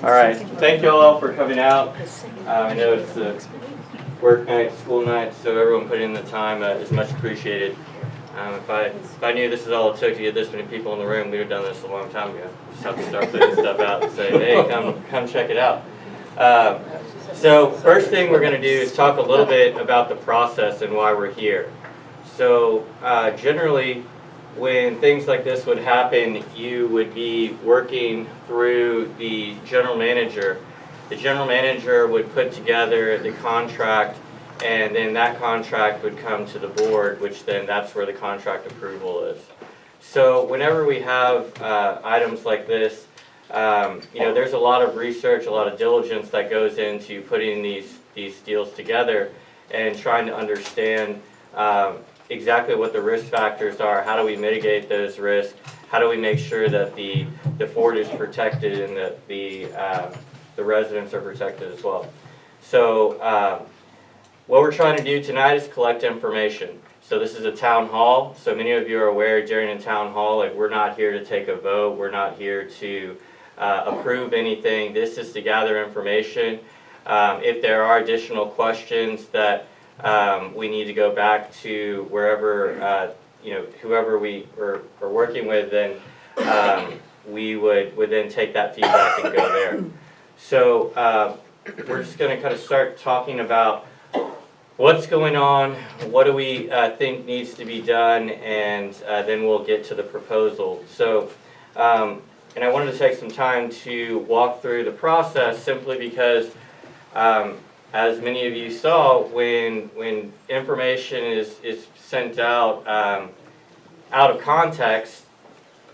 All right, thank you all for coming out. I know it's a work night, school night, so everyone put in the time is much appreciated. If I knew this is all it took to get this many people in the room, we would have done this a long time ago. Just have to start putting stuff out and say, hey, come check it out. So first thing we're going to do is talk a little bit about the process and why we're here. So generally, when things like this would happen, you would be working through the general manager. The general manager would put together the contract, and then that contract would come to the board, which then that's where the contract approval is. So whenever we have items like this, there's a lot of research, a lot of diligence that goes into putting these deals together and trying to understand exactly what the risk factors are. How do we mitigate those risks? How do we make sure that the fort is protected and that the residents are protected as well? So what we're trying to do tonight is collect information. So this is a town hall. So many of you are aware during a town hall, like, we're not here to take a vote. We're not here to approve anything. This is to gather information. If there are additional questions that we need to go back to wherever, whoever we are working with, then we would then take that feedback and go there. So we're just going to kind of start talking about what's going on, what do we think needs to be done, and then we'll get to the proposal. So, and I wanted to take some time to walk through the process simply because as many of you saw, when information is sent out of context,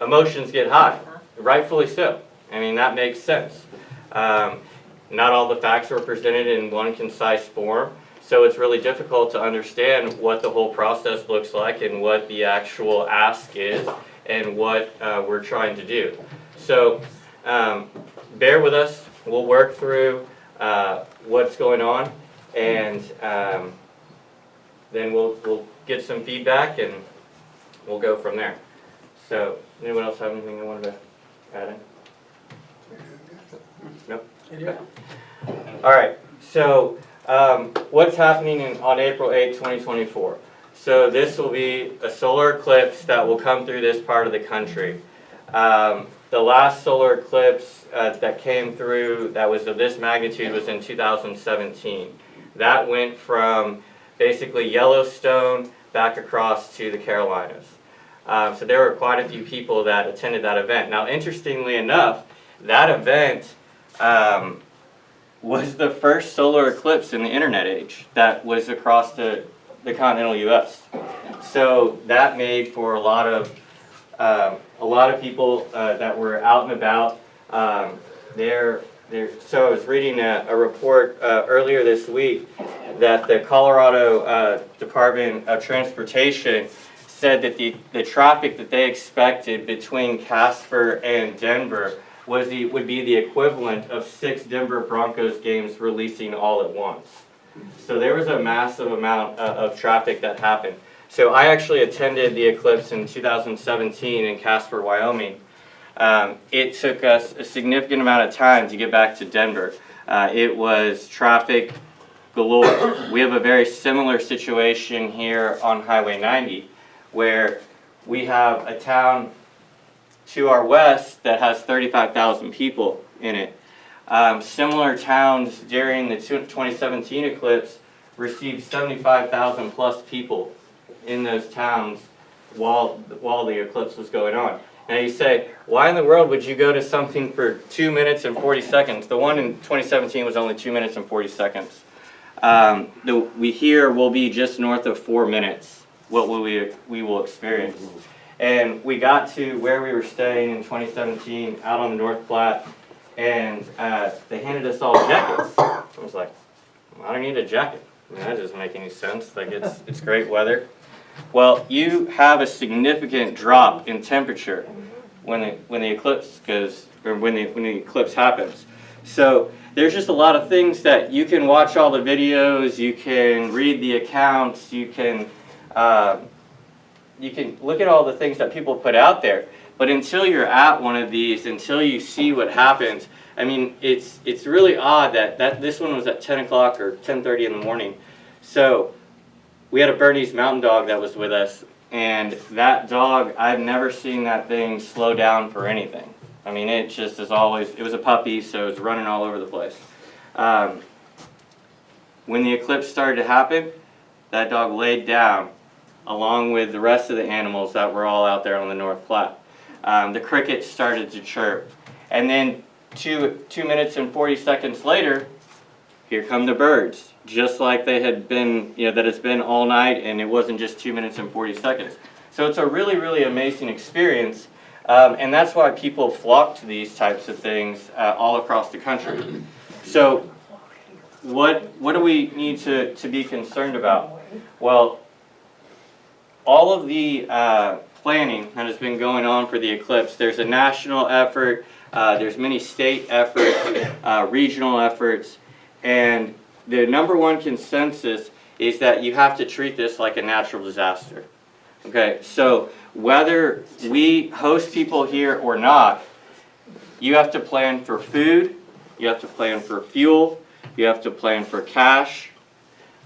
emotions get high, rightfully so. I mean, that makes sense. Not all the facts are presented in one concise form, so it's really difficult to understand what the whole process looks like and what the actual ask is and what we're trying to do. So bear with us. We'll work through what's going on, and then we'll get some feedback and we'll go from there. So anyone else have anything they wanted to add in? Nope? Okay. All right, so what's happening on April 8, 2024? So this will be a solar eclipse that will come through this part of the country. The last solar eclipse that came through that was of this magnitude was in 2017. That went from basically Yellowstone back across to the Carolinas. So there were quite a few people that attended that event. Now, interestingly enough, that event was the first solar eclipse in the internet age that was across the continental U.S. So that made for a lot of people that were out and about. So I was reading a report earlier this week that the Colorado Department of Transportation said that the traffic that they expected between Casper and Denver would be the equivalent of 6 Denver Broncos games releasing all at once. So there was a massive amount of traffic that happened. So I actually attended the eclipse in 2017 in Casper, Wyoming. It took us a significant amount of time to get back to Denver. It was traffic galore. We have a very similar situation here on Highway 90, where we have a town to our west that has 35,000 people in it. Similar towns during the 2017 eclipse received 75,000 plus people in those towns while the eclipse was going on. Now you say, why in the world would you go to something for 2 minutes and 40 seconds? The one in 2017 was only 2 minutes and 40 seconds. We here will be just north of 4 minutes, what we will experience. And we got to where we were staying in 2017, out on the North Platte, and they handed us all jackets. I was like, I don't need a jacket. I mean, that doesn't make any sense. Like, it's great weather. Well, you have a significant drop in temperature when the eclipse goes, or when the eclipse happens. So there's just a lot of things that you can watch all the videos, you can read the accounts, you can look at all the things that people put out there. But until you're at one of these, until you see what happens, I mean, it's really odd that this one was at 10 o'clock or 10:30 in the morning. So we had a Bernese Mountain Dog that was with us, and that dog, I've never seen that thing slow down for anything. I mean, it just is always, it was a puppy, so it's running all over the place. When the eclipse started to happen, that dog laid down along with the rest of the animals that were all out there on the North Platte. The crickets started to chirp. And then 2 minutes and 40 seconds later, here come the birds, just like they had been, that it's been all night, and it wasn't just 2 minutes and 40 seconds. So it's a really, really amazing experience, and that's why people flock to these types of things all across the country. So what do we need to be concerned about? Well, all of the planning that has been going on for the eclipse, there's a national effort, there's many state efforts, regional efforts, and the number one consensus is that you have to treat this like a natural disaster. Okay, so whether we host people here or not, you have to plan for food, you have to plan for fuel, you have to plan for cash.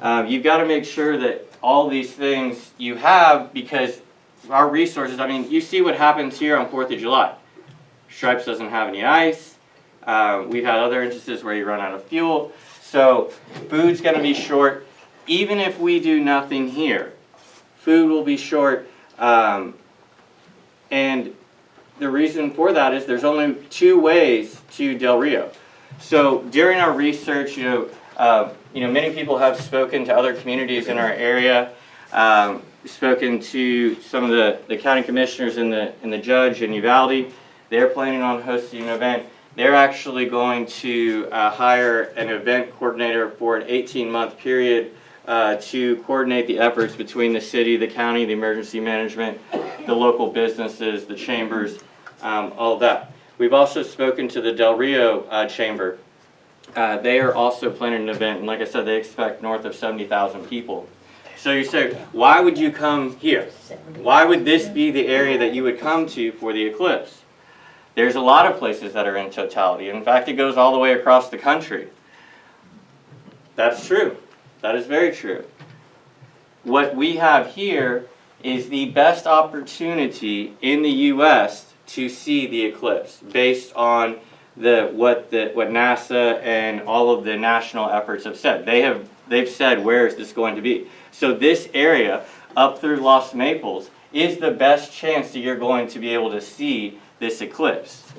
You've got to make sure that all these things you have, because our resources, I mean, you see what happens here on 4th of July. Stripes doesn't have any ice. We've had other instances where you run out of fuel. So food's going to be short. Even if we do nothing here, food will be short. And the reason for that is there's only 2 ways to Del Rio. So during our research, many people have spoken to other communities in our area, spoken to some of the county commissioners and the judge in Uvalde. They're planning on hosting an event. They're actually going to hire an event coordinator for an 18-month period to coordinate the efforts between the city, the county, the emergency management, the local businesses, the chambers, all of that. We've also spoken to the Del Rio Chamber. They are also planning an event, and like I said, they expect north of 70,000 people. So you say, why would you come here? Why would this be the area that you would come to for the eclipse? There's a lot of places that are in totality. In fact, it goes all the way across the country. That's true. That is very true. What we have here is the best opportunity in the U.S. to see the eclipse based on what NASA and all of the national efforts have said. They've said, where is this going to be? So this area up through Los Maples is the best chance that you're going to be able to see this eclipse.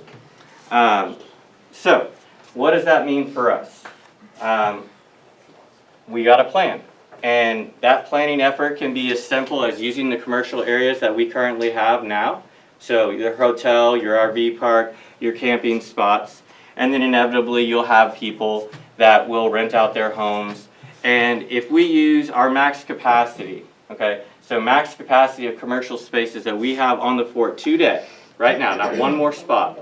So what does that mean for us? We got a plan. And that planning effort can be as simple as using the commercial areas that we currently have now. So your hotel, your RV park, your camping spots. And then inevitably you'll have people that will rent out their homes. And if we use our max capacity, okay, so max capacity of commercial spaces that we have on the fort today, right now, not one more spot,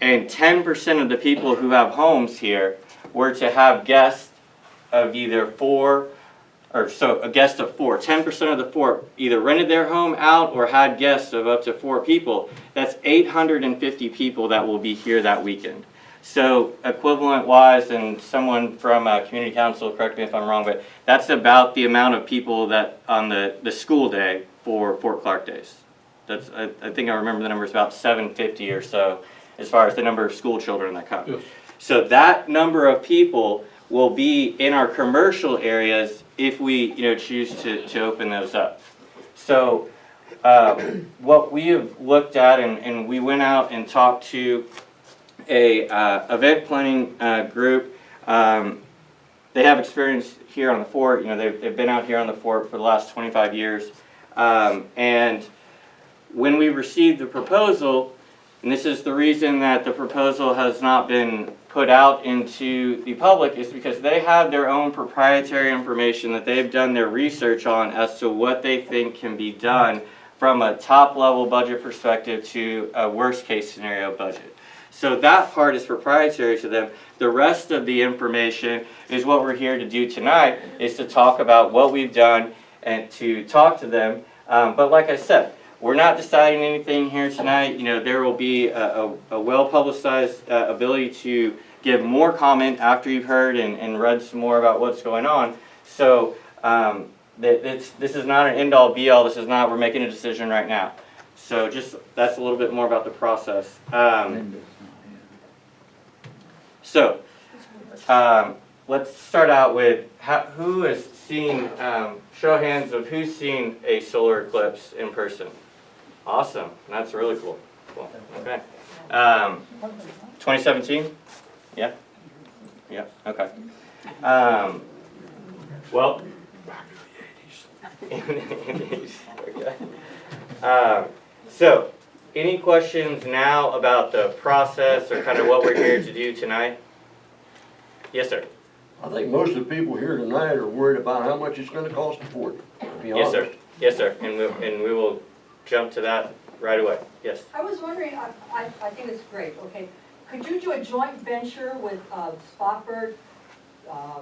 and 10% of the people who have homes here were to have guests of either 4, or so a guest of 4, 10% of the fort either rented their home out or had guests of up to 4 people, that's 850 people that will be here that weekend. So equivalent-wise, and someone from community council, correct me if I'm wrong, but that's about the amount of people that on the school day for Fort Clark days. That's I think I remember the number is about 750 or so as far as the number of school children that come. Yes. So that number of people will be in our commercial areas if we choose to open those up. So what we have looked at, and we went out and talked to a event planning group. They have experience here on the fort. They've been out here on the fort for the last 25 years. And when we received the proposal, and this is the reason that the proposal has not been put out into the public, is because they have their own proprietary information that they've done their research on as to what they think can be done from a top-level budget perspective to a worst-case scenario budget. So that part is proprietary to them. The rest of the information is what we're here to do tonight, is to talk about what we've done and to talk to them. But like I said, we're not deciding anything here tonight. You know, there will be a well-publicized ability to give more comment after you've heard and read some more about what's going on. So this is not an end-all be-all. This is not, we're making a decision right now. So just, that's a little bit more about the process. Let's start out with who has seen, show of hands of who's seen a solar eclipse in person. Awesome, that's really cool. Okay. 2017? Yeah? Yeah, okay. Well, in the 80s. Okay. So, any questions now about the process or kind of what we're here to do tonight? Yes, sir. I think most of the people here tonight are worried about how much it's going to cost to afford it, to be honest. Yes, sir. Yes, sir. And we will jump to that right away. Yes. I was wondering, I think it's great, okay. Could you do a joint venture with Spofford,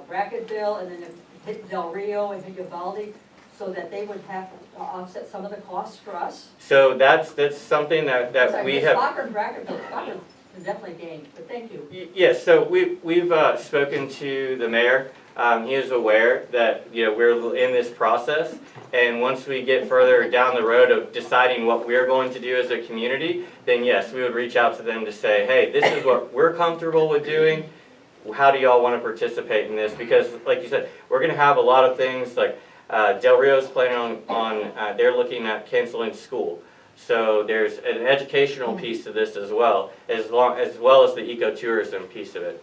Bracketville, and then hit Del Rio and hit Uvalde, so that they would have to offset some of the costs for us? So that's something that we have. Spofford and Bracketville, Spofford can definitely gain, but thank you. Yes, so we've spoken to the mayor. He is aware that, you know, we're in this process, and once we get further down the road of deciding what we're going to do as a community, then yes, we would reach out to them to say, hey, this is what we're comfortable with doing. How do y'all want to participate in this? Because, like you said, we're going to have a lot of things like Del Rio's planning on they're looking at canceling school. So there's an educational piece to this as well as the ecotourism piece of it.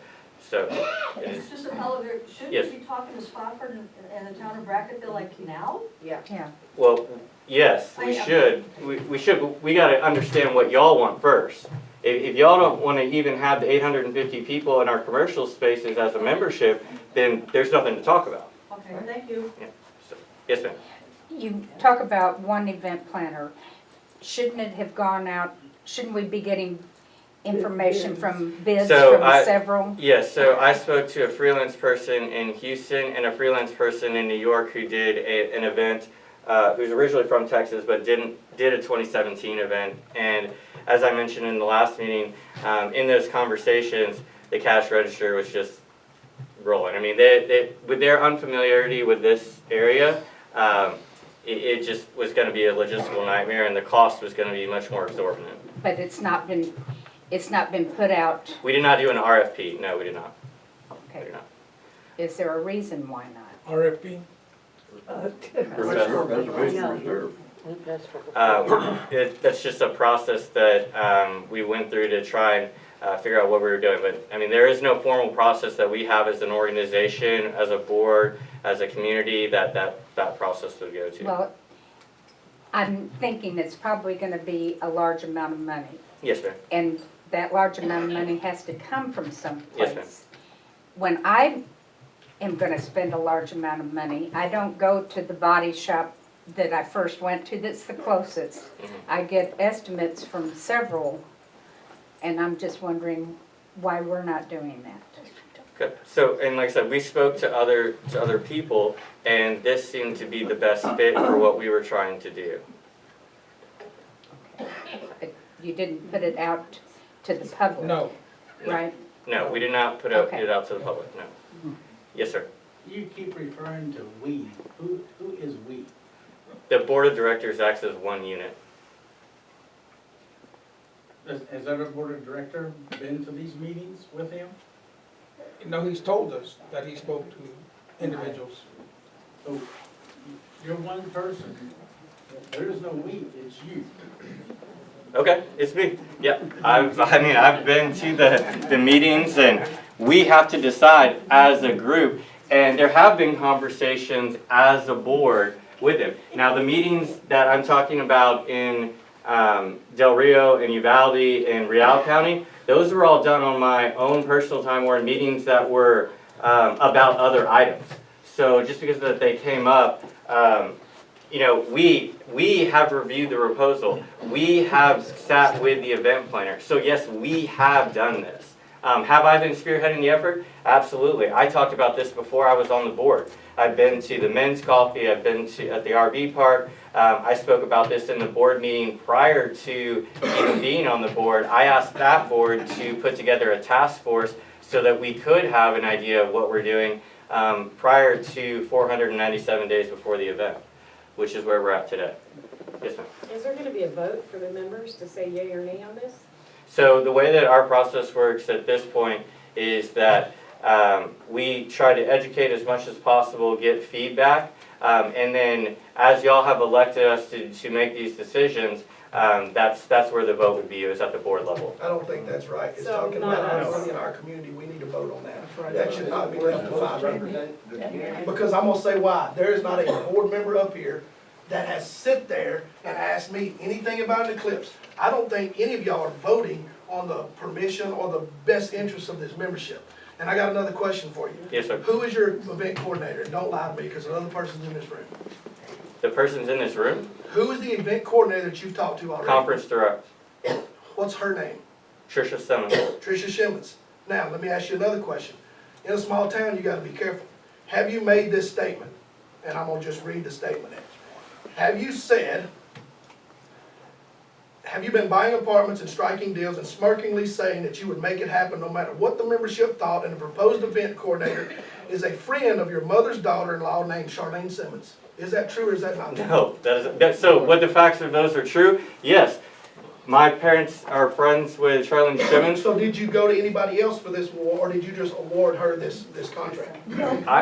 So It's just a fellow there, shouldn't Yes. we be talking to Spofford and the town of Bracketville like now? Yeah. well, yes, we should. We should, but we got to understand what y'all want first. If y'all don't want to even have the 850 people in our commercial spaces as a membership, then there's nothing to talk about. Okay, thank you. Yeah. So, yes, ma'am. You talk about one event planner. Shouldn't it have gone out, shouldn't we be getting information from bids So from several? Yes, so I spoke to a freelance person in Houston and a freelance person in New York who did an event, who's originally from Texas but did a 2017 event. And as I mentioned in the last meeting, in those conversations, the cash register was just rolling. I mean, they with their unfamiliarity with this area, it just was going to be a logistical nightmare, and the cost was going to be much more exorbitant. But it's not been put out. We did not do an RFP. No, we did not. We Okay. did not. Is there a reason why not? RFP? Reservation reserve. That's just a process that we went through to try and figure out what we were doing. But I mean, there is no formal process that we have as an organization, as a board, as a community that process would go to. Well, I'm thinking it's probably going to be a large amount of money. Yes, ma'am. And that large amount of money has to come from someplace. Yes, ma'am. When I am going to spend a large amount of money, I don't go to the body shop that I first went to that's the closest. I get estimates from several, and I'm just wondering why we're not doing that. Okay. So, and like I said, we spoke to other people, and this seemed to be the best fit for what we were trying to do. You didn't put it out to the public? No. Right? No, we did not put Okay. it out to the public. No. Yes, sir. You keep referring to we. Who is we? The board of directors acts as one unit. Has every board of director been to these meetings with him? No, he's told us that he spoke to individuals. So you're one person. There is no we, it's you. Okay, it's me. Yeah, I've been to the meetings, and we have to decide as a group. And there have been conversations as a board with him. Now, the meetings that I'm talking about in Del Rio and Uvalde and Real County, those were all done on my own personal time, or in meetings that were about other items. So just because that they came up, you know, we have reviewed the proposal. We have sat with the event planner. So yes, we have done this. Have I been spearheading the effort? Absolutely. I talked about this before I was on the board. I've been to the men's coffee, I've been to at the RV park. I spoke about this in the board meeting prior to even being on the board. I asked that board to put together a task force so that we could have an idea of what we're doing prior to 497 days before the event, which is where we're at today. Yes, ma'am. Is there gonna be a vote for the members to say yea or nay on this? So the way that our process works at this point is that we try to educate as much as possible, get feedback, and then as y'all have elected us to make these decisions, that's where the vote would be, is at the board level. I don't think that's right. It's So, talking not about us. money in our community, we need to vote on that. That should not be left to 5 members. Because I'm gonna say why. There is not a board member up here that has sit there and asked me anything about an Eclipse. I don't think any of y'all are voting on the permission or the best interest of this membership. And I got another question for you. Yes, sir. Who is your event coordinator? Don't lie to me, because another person's in this room. The person's in this room, Who is the event coordinator that you've talked to already? conference director, What's her name? Tricia Simmons. Tricia Simmons. Now, let me ask you another question. In a small town, you gotta be careful. Have you made this statement? And I'm gonna just read the statement. Have you said, have you been buying apartments and striking deals and smirkingly saying that you would make it happen no matter what the membership thought, and the proposed event coordinator is a friend of your mother's daughter-in-law named Charlene Simmons? Is that true or is that not true? No, so what the facts of those are true? Yes. My parents are friends with Charlene Simmons. So did you go to anybody else for this award, or did you just award her this contract?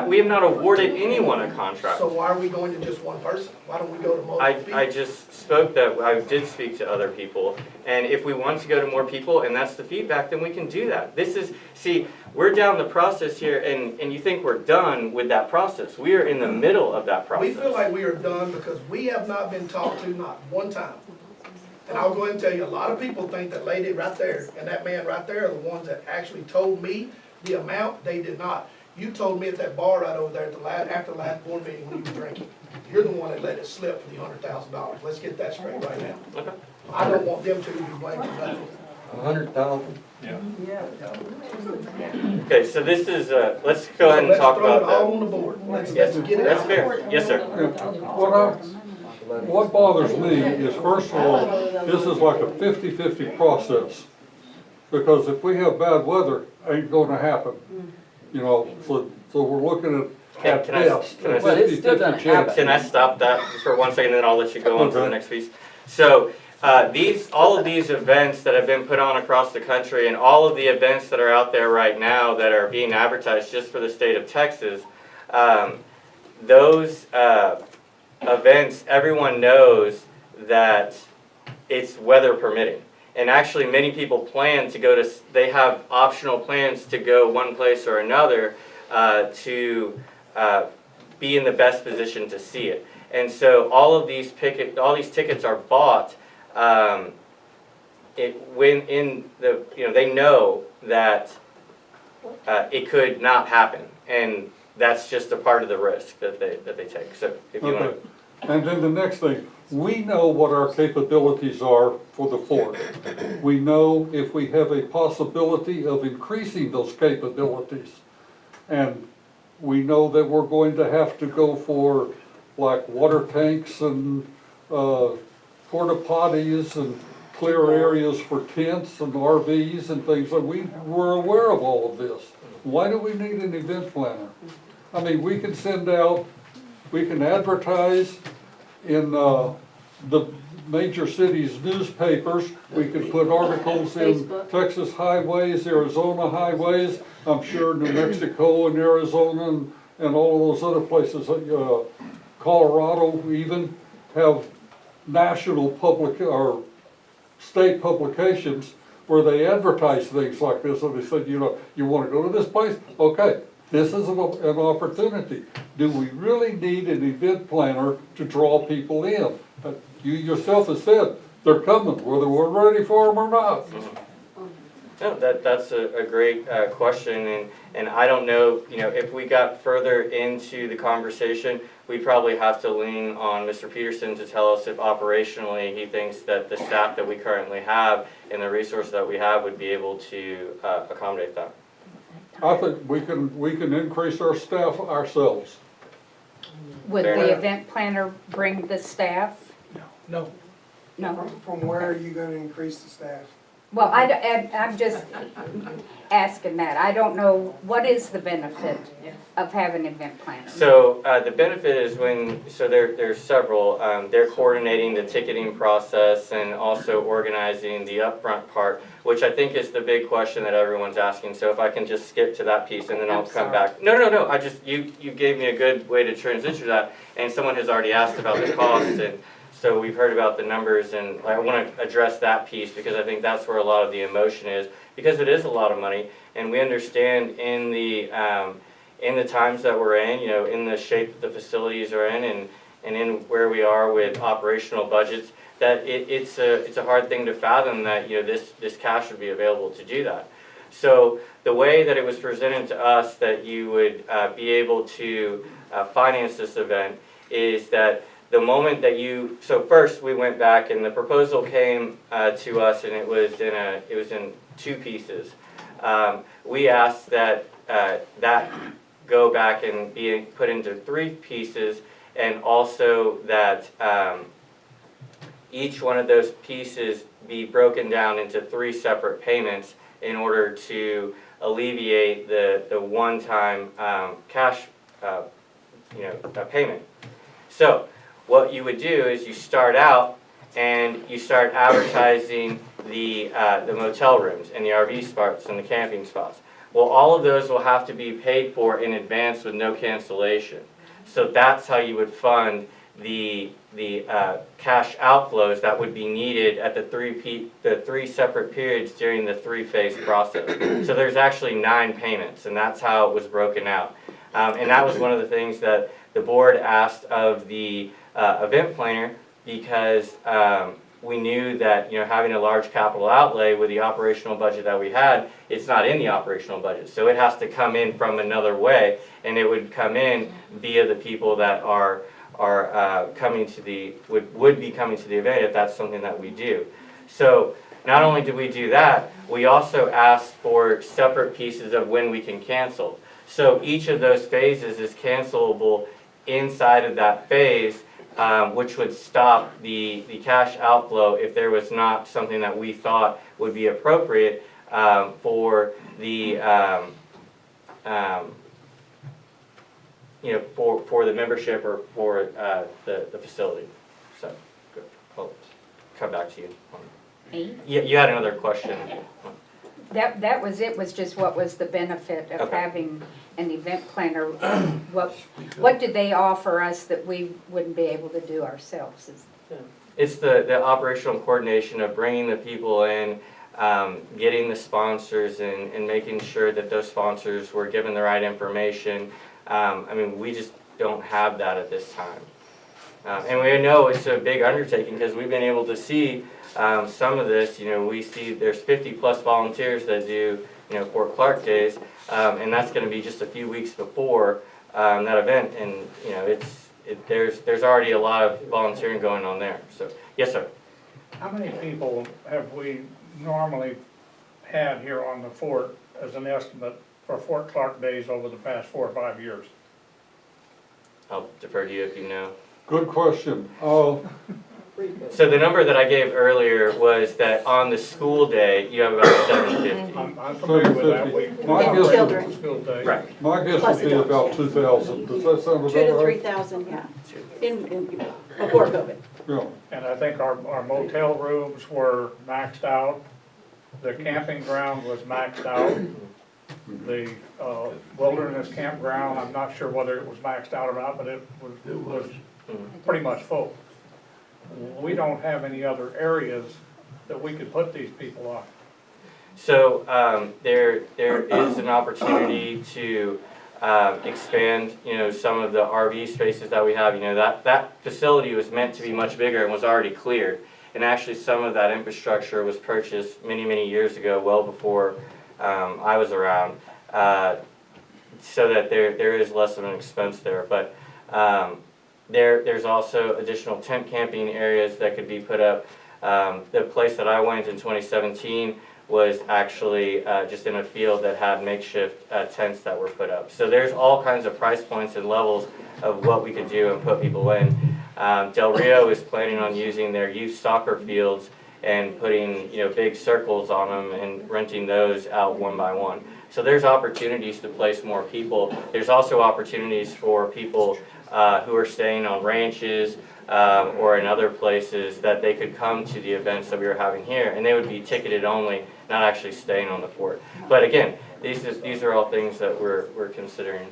We have not awarded anyone a contract. So why are we going to just one person? Why don't we go to multiple people? I just spoke that, I did speak to other people, and if we want to go to more people, and that's the feedback, then we can do that. This is, see, we're down the process here, and you think we're done with that process. We are in the middle of that process. We feel like we are done because we have not been talked to not one time. And I'll go ahead and tell you, a lot of people think that lady right there and that man right there are the ones that actually told me the amount. They did not. You told me at that bar right over there at after the last board meeting when you were drinking. You're the one that let it slip for the $100,000. Let's get that straight right now. Okay. I don't want them to be blamed for nothing. 100,000? Okay, so this is, let's go ahead and talk Let's about throw it all that. on the board. Let's Yes, get it that's out. fair. Yes, sir. What bothers me is, first of all, this is like a 50-50 process. Because if we have bad weather, ain't gonna happen. You know, so we're looking at Can I- best, can I- a But it's still gonna 50-50 chance. Can I stop that for 1 second, and then I'll let you go on to the Okay. next piece? So, all of these events that have been put on across the country, and all of the events that are out there right now that are being advertised just for the state of Texas, those events, everyone knows that it's weather permitting. And actually, many people plan to go to, they have optional plans to go one place or another to be in the best position to see it. And so all these tickets are bought they know that it could not happen, and that's just a part of the risk that they take. So if you want. Okay. And then the next thing, we know what our capabilities are for the fort. We know if we have a possibility of increasing those capabilities. And we know that we're going to have to go for like water tanks and porta potties and clear areas for tents and RVs and things. Like we're aware of all of this. Why do we need an event planner? I mean, we can send out, we can advertise in the major cities' newspapers. We can put articles in Facebook. Texas highways, Arizona highways. I'm sure New Mexico and Arizona and all of those other places, Colorado even, have national public or state publications where they advertise things like this. And they said, you know, you want to go to this place? Okay, this is an opportunity. Do we really need an event planner to draw people in? You yourself have said they're coming, whether we're ready for them or not. No, that's a great question, and I don't know, if we got further into the conversation, we'd probably have to lean on Mr. Peterson to tell us if operationally he thinks that the staff that we currently have and the resources that we have would be able to accommodate that. I think we can increase our staff ourselves. Would Fair the enough. event planner bring the staff? No, No. From where are you gonna increase the staff? Well, I'm just asking that. I don't know, what is the benefit of having an event planner? So the benefit is there's several. They're coordinating the ticketing process and also organizing the upfront part, which I think is the big question that everyone's asking. So if I can just skip to that piece and then I'll I'm come sorry. back. No. You gave me a good way to transition to that, and someone has already asked about the cost, and so we've heard about the numbers, and I want to address that piece because I think that's where a lot of the emotion is, because it is a lot of money, and we understand in the times that we're in, in the shape that the facilities are in, and in where we are with operational budgets, that it's a hard thing to fathom that this cash would be available to do that. So the way that it was presented to us that you would be able to finance this event is that the moment that so first we went back and the proposal came to us, and it was in two pieces. We asked that that go back and be put into three pieces, and also that each one of those pieces be broken down into three separate payments in order to alleviate the one-time cash payment. So what you would do is you start out and you start advertising the motel rooms and the RV spots and the camping spots. Well, all of those will have to be paid for in advance with no cancellation. So that's how you would fund the cash outflows that would be needed at the three separate periods during the three-phase process. So there's actually 9 payments, and that's how it was broken out. And that was one of the things that the board asked of the event planner, because we knew that having a large capital outlay with the operational budget that we had, it's not in the operational budget, so it has to come in from another way, and it would come in via the people that are coming to would be coming to the event if that's something that we do. So not only did we do that, we also asked for separate pieces of when we can cancel. So each of those phases is cancelable inside of that phase, which would stop the cash outflow if there was not something that we thought would be appropriate for the for the membership or for the facility. So I'll come back to you. Me? You had another question. That was it, was just what was the benefit of Okay. having an event planner? What did they offer us that we wouldn't be able to do ourselves? It's the operational coordination of bringing the people in, getting the sponsors and making sure that those sponsors were given the right information. We just don't have that at this time. And we know it's a big undertaking because we've been able to see some of this. We see there's 50+ volunteers that do Fort Clark Days, and that's going to be just a few weeks before that event, and there's already a lot of volunteering going on there. So yes, sir. How many people have we normally had here on the fort as an estimate for Fort Clark Days over the past 4 or 5 years? I'll defer to you if you know. Good question. So the number that I gave earlier was that on the school day, you have about 750. I'm familiar with that. 750. My guess children. would- School day. Right. My guess Plus would be adults. about 2,000. Does that sound about 2,000 to right? 3,000, yeah, before COVID. Yeah. And I think our motel rooms were maxed out. The camping ground was maxed out. The wilderness campground, I'm not sure whether it was maxed out or not, but it was pretty much full. We don't have any other areas that we could put these people on. So there is an opportunity to expand, some of the RV spaces that we have. That facility was meant to be much bigger and was already cleared. And actually, some of that infrastructure was purchased many, many years ago, well before I was around, so that there is less of an expense there. But there's also additional tent camping areas that could be put up. The place that I went in 2017 was actually just in a field that had makeshift tents that were put up. So there's all kinds of price points and levels of what we could do and put people in. Del Rio is planning on using their youth soccer fields and putting big circles on them and renting those out one by one. So there's opportunities to place more people. There's also opportunities for people who are staying on ranches or in other places that they could come to the events that we were having here, and they would be ticketed only, not actually staying on the fort. But again, these are all things that we're considering.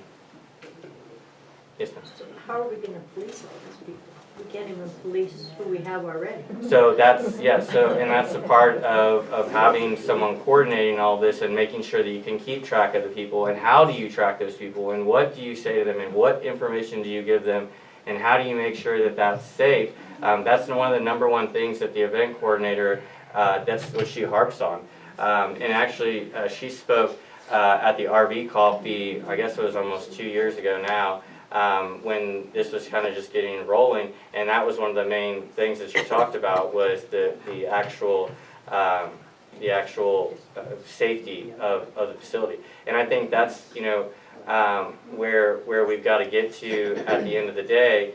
Yes, ma'am. So how are we gonna police all these people? We can't even police who we have already. So that's, and that's a part of having someone coordinating all this and making sure that you can keep track of the people, and how do you track those people, and what do you say to them, and what information do you give them, and how do you make sure that that's safe. That's one of the number one things that the event coordinator, that's what she harps on. And actually, she spoke at the RV Coffee, I guess it was almost 2 years ago now, when this was kind of just getting rolling, and that was one of the main things that she talked about was the actual safety of the facility. And I think that's where we've got to get to at the end of the day,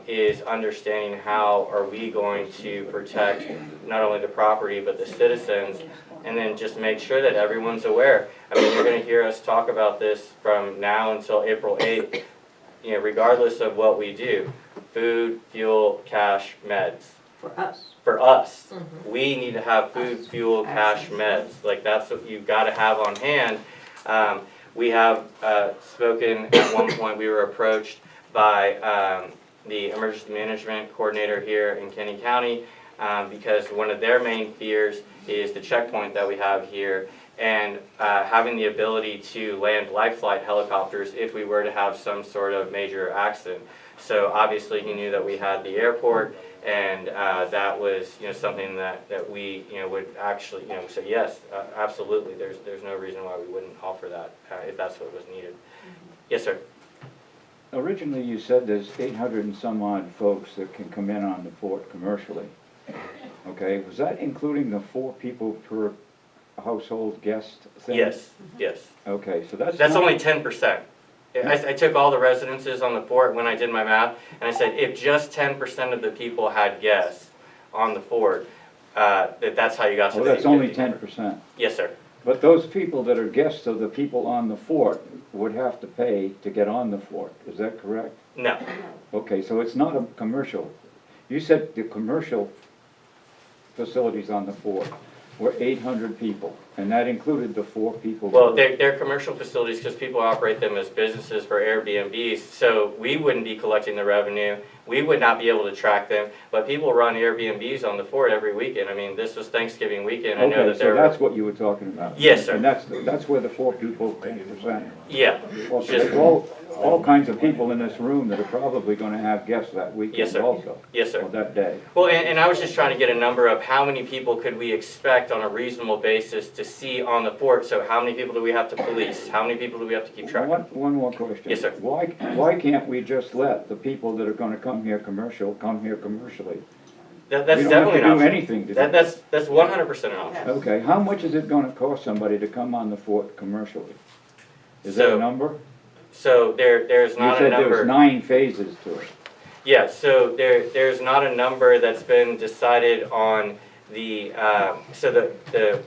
is understanding how are we going to protect not only the property but the citizens, and then just make sure that everyone's aware. I mean, you're going to hear us talk about this from now until April 8th. Regardless of what we do, food, fuel, cash, meds. For us. For us. Mm-hmm. We need to have food, fuel, cash, meds. Like, that's what you've got to have on hand. We have spoken at one point, we were approached by the emergency management coordinator here in Kenny County because one of their main fears is the checkpoint that we have here, and having the ability to land life flight helicopters if we were to have some sort of major accident. So obviously he knew that we had the airport, and that was something that we would actually say yes, absolutely. There's no reason why we wouldn't offer that if that's what was needed. Yes, sir. Originally you said there's 800 and some odd folks that can come in on the fort commercially. Okay, was that including the 4 people per household guest thing? Yes. Okay, so that's only 10%. I took all the residences on the fort when I did my math, and I said if just 10% of the people had guests on the fort, that's how you got to the that's only 10%. Yes, sir. But those people that are guests of the people on the fort would have to pay to get on the fort, is that correct? No. Okay, so it's not a commercial. You said the commercial facilities on the fort were 800 people, and that included the 4 people. Well, they're commercial facilities because people operate them as businesses for Airbnbs, so we wouldn't be collecting the revenue. We would not be able to track them, but people run Airbnbs on the fort every weekend. I mean, this was Thanksgiving weekend. I know that so that's what you were talking about. Yes, sir. And that's where the 4 people, 10%. Yeah. Well, there's all kinds of people in this room that are probably going to have guests that weekend Yes, sir. also. Yes, sir. Or that day. Well, and I was just trying to get a number of how many people could we expect on a reasonable basis to see on the fort. So how many people do we have to police? How many people do we have to keep track of? One more question. Yes, sir. Why can't we just let the people that are going to come here commercially? That's we don't definitely have to an do option. anything to That's 100% an option. Okay, how much is it going to cost somebody to come on the fort commercially? Is there a number? So there's not a You said number. there's 9 phases to it. Yeah, so there's not a number that's been decided on the, so the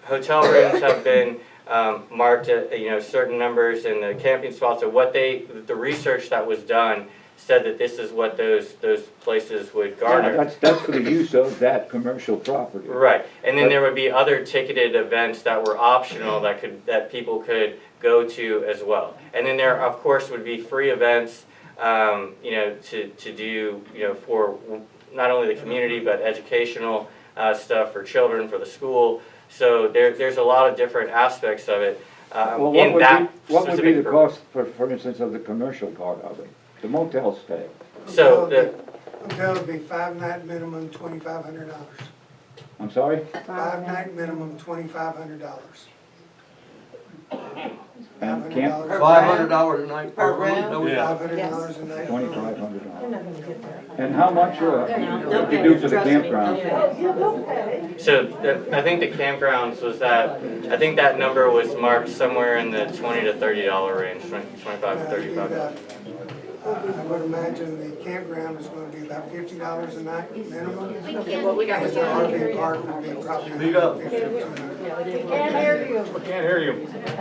hotel rooms have been marked at, certain numbers, and the camping spots, or the research that was done said that this is what those places would garner. Yeah, that's for the use of that commercial property. Right, and then there would be other ticketed events that were optional that people could go to as well. And then there, of course, would be free events, to do, for not only the community but educational stuff for children, for the school. So there's a lot of different aspects of it. Well, what would be the cost, for instance, of the commercial part of it? The motel stay? So Hotel would be 5-night minimum, $2,500. I'm sorry? 5-night minimum, $2,500. And camp, $500 a night per room? room? No, Yeah. $500 a night. $2,500. And how much, what you do for the campground? So I think the campgrounds was that, I think that number was marked somewhere in the $20 to $30 range, 25 to 35. I would imagine the campground is gonna be about $50 a night minimum. Okay, what we got was The our RV park would be probably Speak up. $150 to $200. Can't hear you. I can't hear you.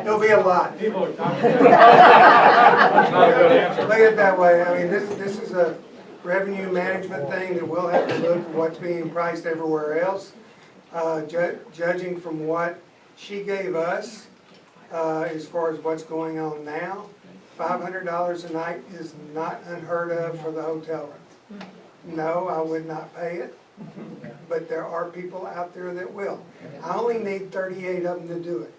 There'll be a lot. People are talking. That's not a good answer. Look at it that way, I mean, this is a revenue management thing that we'll have to look at what's being priced everywhere else. Judging from what she gave us, as far as what's going on now, $500 a night is not unheard of for the hotel room. No, I would not pay it, but there are people out there that will. I only need 38 of them to do it.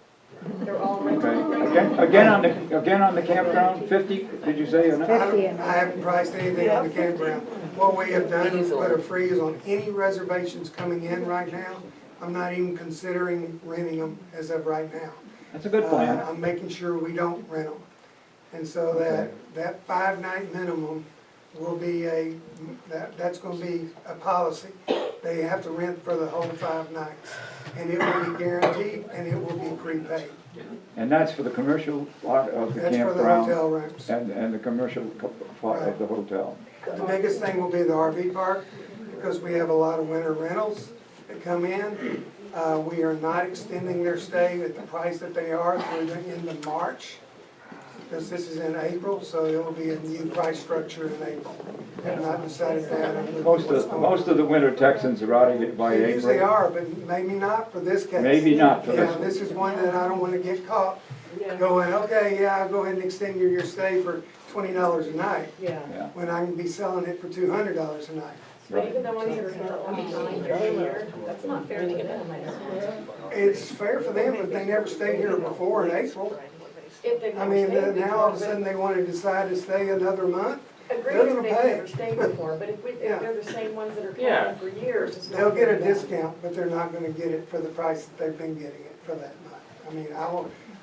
Okay, again on the campground, 50, did you say? I haven't priced anything on the campground. What we have done is put a freeze on any reservations coming in right now. I'm not even considering renting them as of right now. That's a good plan. I'm making sure we don't rent them. And so that 5-night minimum will be that's gonna be a policy. They have to rent for the whole 5 nights. And it will be guaranteed and it will be prepaid. And that's for the commercial part of the That's for the campground? hotel rooms. And the commercial part of the hotel? The biggest thing will be the RV park, because we have a lot of winter rentals that come in. We are not extending their stay at the price that they are through the end of March, because this is in April, so it will be a new price structure in April. Have not decided that. Most of the winter Texans are out of it by They usually April. are, but maybe not for this case. Maybe not for this Yeah, one. this is one that I don't want to get caught going, okay, yeah, I'll go ahead and extend your stay for $20 a night, Yeah. Yeah, when I can be selling it for $200 a night. right. Even the ones that are only 9 a year, that's not fair to them. It's fair for them, but they never stayed here before in April. If they've I never mean, stayed now all of a before, sudden they want to decide to stay another month, Agreed, they're if gonna they've pay. never stayed before, but if Yeah. they're the same ones that are Yeah. coming for years, it's not they'll get fair a to them. discount, but they're not gonna get it for the price that they've been getting it for that month. I mean,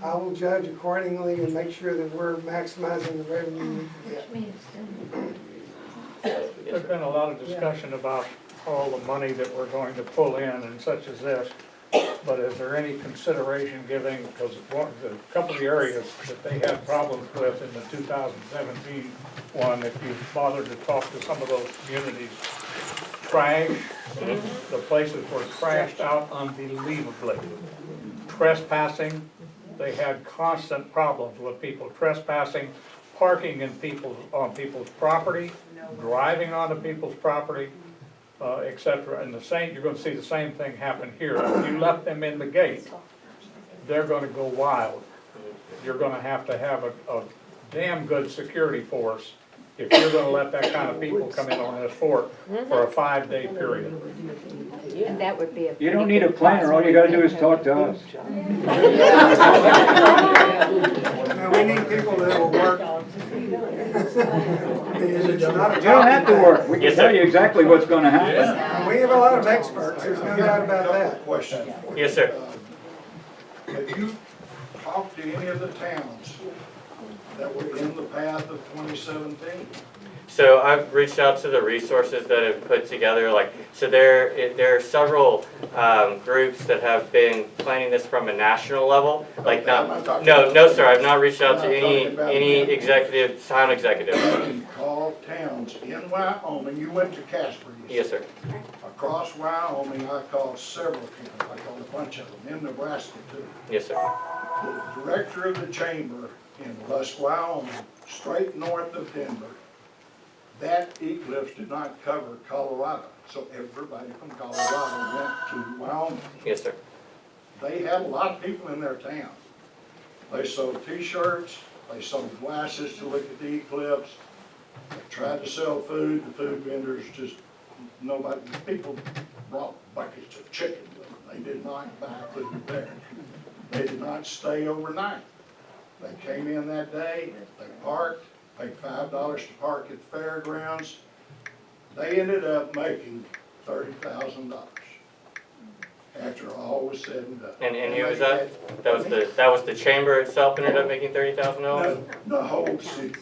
I will judge accordingly and make sure that we're maximizing the revenue we can get. There's been a lot of discussion about all the money that we're going to pull in and such as this. But is there any consideration giving, because a couple of the areas that they had problems with in the 2017 one, if you bothered to talk to some of those communities, trash, the places were trashed out unbelievably. Trespassing, they had constant problems with people trespassing, parking on people's property, driving onto people's property, et cetera. And you're gonna see the same thing happen here. If you left them in the gate, they're gonna go wild. You're gonna have a damn good security force if you're gonna let that kind of people come in on this fort for a 5-day period. And that would be a. You don't need a planner, all you gotta do is talk to us. Now, we need people that will work. It's not a You don't have to work, we can Yes, sir. tell you exactly what's gonna happen. And we have a lot of experts, there's no doubt about that. Question. Yes, sir. Have you talked to any of the towns that were in the path of 2017? So I've reached out to the resources that have put together, so there are several groups that have been planning this from a national level. No, sir, I've not reached out to any town executive. Call towns in Wyoming, you went to Casper, you Yes, said. sir. Across Wyoming, I called several towns, I called a bunch of them, in Nebraska too. Yes, sir. The director of the chamber in Lusk, Wyoming, straight north of Denver, that Eclipse did not cover Colorado, so everybody from Colorado went to Wyoming. Yes, sir. They had a lot of people in their town. They sold t-shirts, they sold glasses to look at the eclipse, they tried to sell food, the food vendors just, nobody, people brought buckets of chicken with them. They did not buy food there. They did not stay overnight. They came in that day, they parked, paid $5 to park at the fairgrounds. They ended up making $30,000 after all was said and done. And who was that? That was the chamber itself ended up making $30,000? No, the whole city.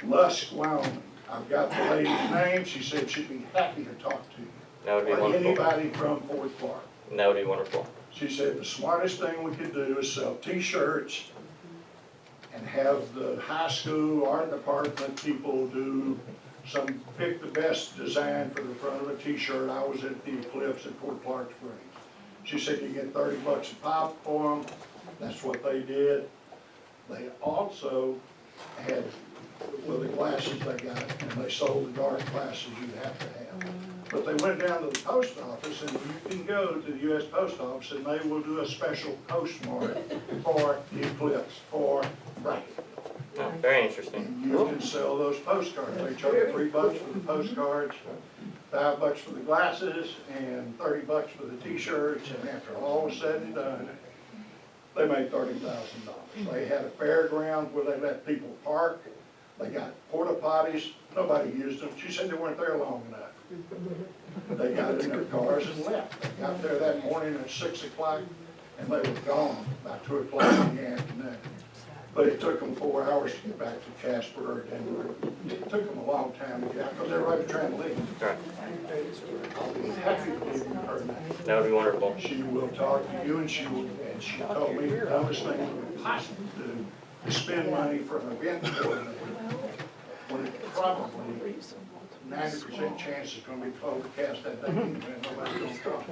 Lusk, Wyoming. I've got the lady's name. She said she'd be happy to talk to you. That would be Or wonderful. anybody from Fort Clark. That would be wonderful. She said the smartest thing we could do is sell T-shirts and have the high school art department people do pick the best design for the front of a T-shirt. I was at the Eclipse at Fort Clark Springs. She said you get $30 a pop for them. That's what they did. They also had, well, the glasses they got, and they sold the dark glasses you have to have. But they went down to the post office, and you can go to the U.S. Post Office, and they will do a special postmark for the Eclipse, for bracket. Oh, very interesting. And you can sell those postcards. They charge $3 for the postcards, $5 for the glasses, and $30 for the T-shirts. And after all was said and done, they made $30,000. They had a fairground where they let people park. They got porta potties. Nobody used them. She said they weren't there long enough. They got in their cars and left. They got there that morning at 6 o'clock, and they were gone by 2 o'clock in the afternoon. But it took them 4 hours to get back to Casper or Denver. It took them a long time to get out because everybody was trying to leave. Right. I'll be happy to leave her now. That would be wonderful. She will talk to you, and she told me the dumbest thing we could possibly do is spend money for an event coordinator when it's probably 90% chance it's gonna be overcast that day and nobody's gonna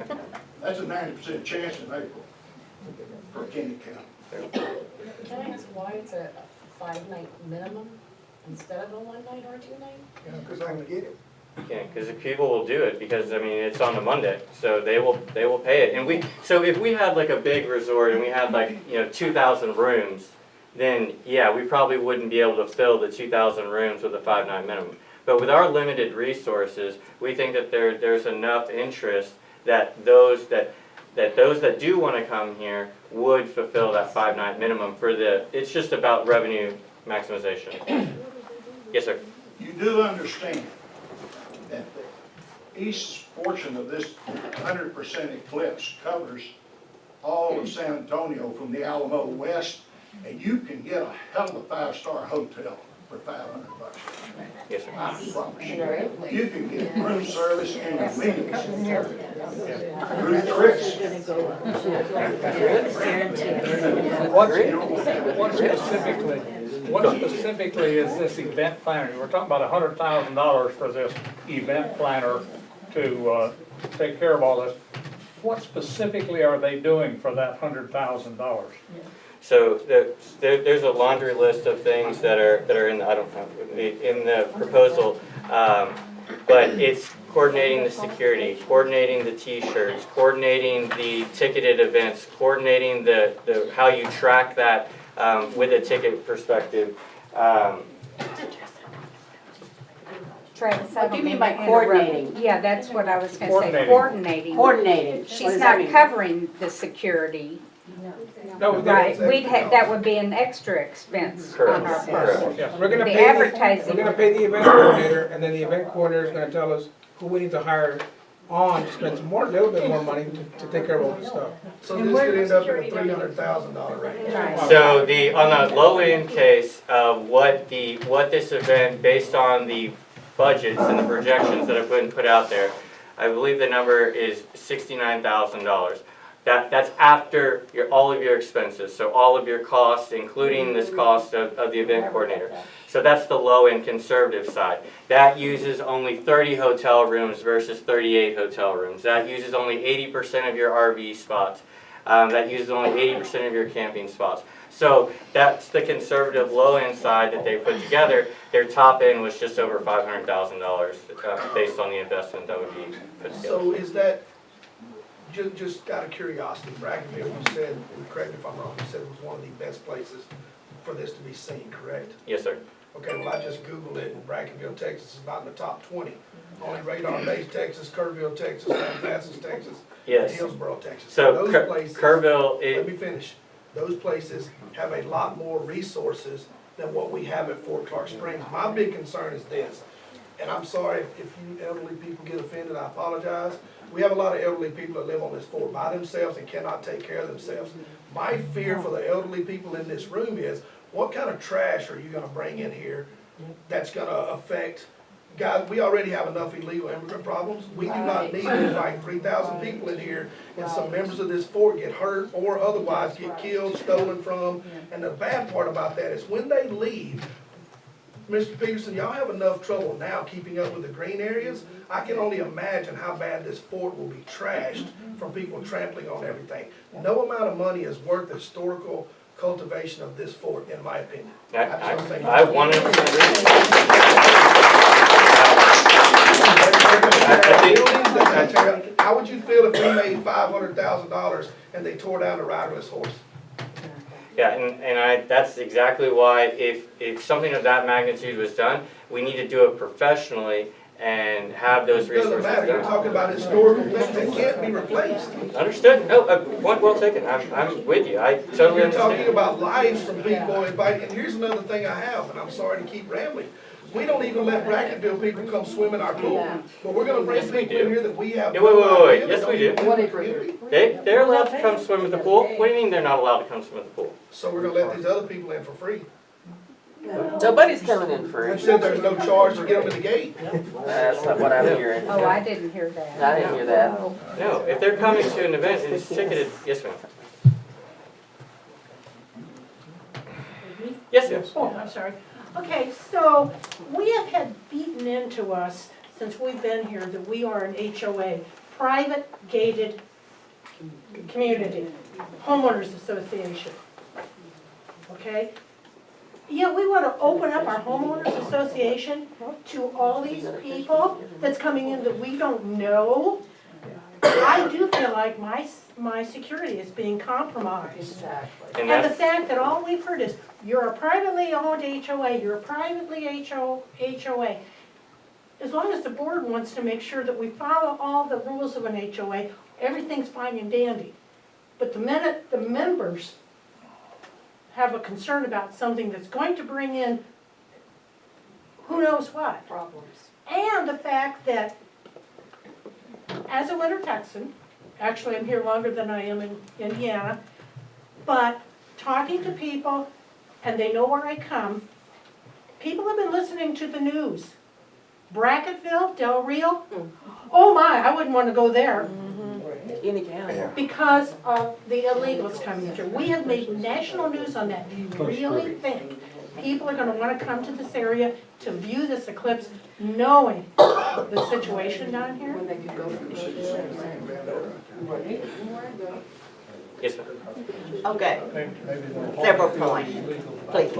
come. That's a 90% chance in April for Kenny County. Can I ask why it's a 5-night minimum instead of a 1-night or a 2-night? Because I can get it. Yeah, because the people will do it because I mean it's on a Monday, so they will pay it. And so if we had like a big resort and we had like 2,000 rooms, then yeah, we probably wouldn't be able to fill the 2,000 rooms with a 5-night minimum. But with our limited resources, we think that there's enough interest that those that do want to come here would fulfill that 5-night minimum for it's just about revenue maximization. Yes, sir. You do understand that the east portion of this 100% Eclipse covers all of San Antonio from the Alamo West, and you can get a hell of a 5-star hotel for $500. Yes, sir. I promise you. You can get room service and amenities. Group trips. What specifically is this event planner? We're talking about $100,000 for this event planner to take care of all this. What specifically are they doing for that $100,000? So there's a laundry list of things that are in the proposal, but it's coordinating the security, coordinating the T-shirts, coordinating the ticketed events, coordinating the how you track that with a ticket perspective. Travis, I What do you don't mean by to interrupt. coordinating? Yeah, that's what I was gonna say, coordinating. Coordinating. What She's does that not mean? covering the security, No, right? That would be an extra expense on our part. Yes, we're gonna The pay, advertising. we're gonna pay the event coordinator, and then the event coordinator is gonna tell us who we need to hire on to spend a little bit more money to take care of all this stuff. So this could end up in a $300,000 range. So on the low end case, what this event, based on the budgets and the projections that have been put out there, I believe the number is $69,000. That's after all of your expenses, so all of your costs, including this cost of the event coordinator. So that's the low end conservative side. That uses only 30 hotel rooms versus 38 hotel rooms. That uses only 80% of your RV spots. That uses only 80% of your camping spots. So that's the conservative low end side that they put together. Their top end was just over $500,000 based on the investment that would be put together. So is that, just out of curiosity, Bragginville, you said, correct me if I'm wrong, you said it was one of the best places for this to be seen, correct? Yes, sir. Okay, well, I just Googled it, and Bragginville, Texas is about in the top 20. Only radar-based Texas, Kerrville, Texas, Lampasas, Texas, and Yes. Hillsborough, Texas. So Those places, Kerrville, let me finish. Those places have a lot more resources than what we have at Fort Clark Springs. My big concern is this, and I'm sorry if you elderly people get offended, I apologize. We have a lot of elderly people that live on this fort by themselves and cannot take care of themselves. My fear for the elderly people in this room is, what kind of trash are you gonna bring in here that's gonna affect, guys, we already have enough illegal immigrant problems. We do not need to invite 3,000 people in here and some members of this fort get hurt or otherwise get killed, stolen from. And the bad part about that is when they leave, Mr. Peterson, y'all have enough trouble now keeping up with the green areas. I can only imagine how bad this fort will be trashed from people trampling on everything. No amount of money is worth the historical cultivation of this fort, in my opinion. I 100% agree. How would you feel if we made $500,000 and they tore down the riderless horse? Yeah, and that's exactly why if something of that magnitude was done, we need to do it professionally and have those It doesn't resources matter, you're done. talking about historical things that can't be replaced. Understood? No, point well taken. I'm with you. I totally You're understand. talking about lives from people invited, and here's another thing I have, and I'm sorry to keep rambling. We don't even let Bracketville people come swim in our pool, but we're gonna bring Yes, we people in do. here that we have. Yeah, no wait. idea Yes, that we don't do. even live in the community. They're allowed to come swim in the pool. What do you mean they're not allowed to come swim in the pool? So we're gonna let these other people in for free. Nobody's coming in You free. said there's no charge to get them to the gate. That's not what I'm hearing. Oh, I didn't hear that. I didn't hear that. No, if they're coming to an event and it's ticketed, yes, ma'am. Yes, yes. Oh, I'm sorry. Okay, so we have had beaten into us since we've been here that we are an HOA, private gated community, homeowners association. Okay? Yeah, we want to open up our homeowners association to all these people that's coming in that we don't know. I do feel like my security is being compromised. And And the that's, fact that all we've heard is, you're a privately owned HOA, you're a privately HOA. As long as the board wants to make sure that we follow all the rules of an HOA, everything's fine and dandy. But the minute the members have a concern about something that's going to bring in who knows what. Problems. And the fact that, as a winter Texan, actually I'm here longer than I am in Indiana, but talking to people, and they know where I come, people have been listening to the news. Bracketville, Del Rio, oh my, I wouldn't want to go there Any county. because of the illegals coming in here. We have made national news on that. Do you really think people are gonna wanna come to this area to view this eclipse, knowing the situation down here? yes, ma'am. Okay, several points, please.